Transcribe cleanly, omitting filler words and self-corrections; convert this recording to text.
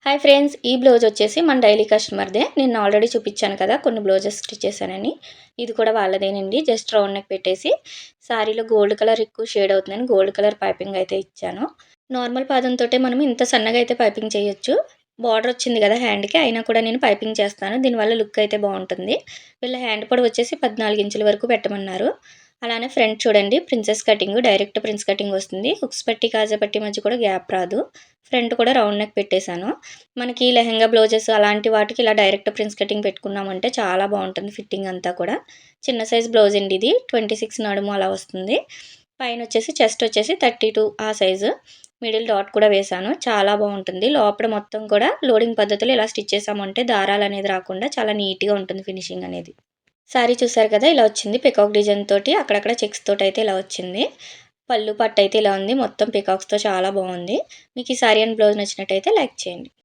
Hi friends, ఈ blouse వచ్చేసి మన డైలీ కస్టమర్దే. నేను ఆల్రెడీ చూపించాను కదా కొన్ని బ్లౌజెస్ స్టిచ్ చేశానని. ఇది కూడా వాళ్ళదేనండి. జస్ట్ రౌండ్ నెక్ పెట్టేసి శారీలో గోల్డ్ కలర్ ఎక్కువ షేడ్ అవుతుందని గోల్డ్ కలర్ పైపింగ్ అయితే ఇచ్చాను. నార్మల్ పాదంతోటే మనం ఇంత సన్నగా అయితే పైపింగ్ చేయొచ్చు. బార్డర్ వచ్చింది కదా హ్యాండ్కి, అయినా కూడా నేను పైపింగ్ చేస్తాను. దీనివల్ల లుక్ అయితే బాగుంటుంది. వీళ్ళ హ్యాండ్ పొడవు వచ్చేసి 14 ఇంచుల వరకు పెట్టమన్నారు. అలానే ఫ్రంట్ చూడండి, princess cutting, direct prince cutting వస్తుంది. హుక్స్ పట్టి కాజా పట్టి మధ్య కూడా గ్యాప్ రాదు. ఫ్రంట్ కూడా రౌండ్ నెక్ పెట్టేశాను. మనకి లెహెంగా బ్లౌజెస్ అలాంటి వాటికి ఇలా డైరెక్ట్ ప్రిన్స్ కటింగ్ పెట్టుకున్నామంటే చాలా బాగుంటుంది ఫిట్టింగ్ అంతా కూడా. చిన్న సైజ్ బ్లౌజ్ అండి ఇది, 26 నడుము అలా వస్తుంది. పైన వచ్చేసి చెస్ట్ వచ్చేసి 32 ఆ సైజు. మిడిల్ డాట్ కూడా వేశాను. చాలా బాగుంటుంది. లోపల మొత్తం కూడా లోడింగ్ పద్ధతిలో ఇలా స్టిచ్ చేసామంటే దారాలు అనేది రాకుండా చాలా నీట్గా ఉంటుంది ఫినిషింగ్ అనేది. శారీ చూసారు కదా, ఇలా వచ్చింది. పికాక్ డిజైన్ తోటి అక్కడక్కడ చెక్స్ తోటి అయితే ఇలా వచ్చింది. పళ్ళు పట్టు అయితే ఇలా ఉంది. మొత్తం పికాక్స్తో చాలా బాగుంది. మీకు ఈ శారీ అండ్ బ్లౌజ్ నచ్చినట్టయితే లైక్ చేయండి.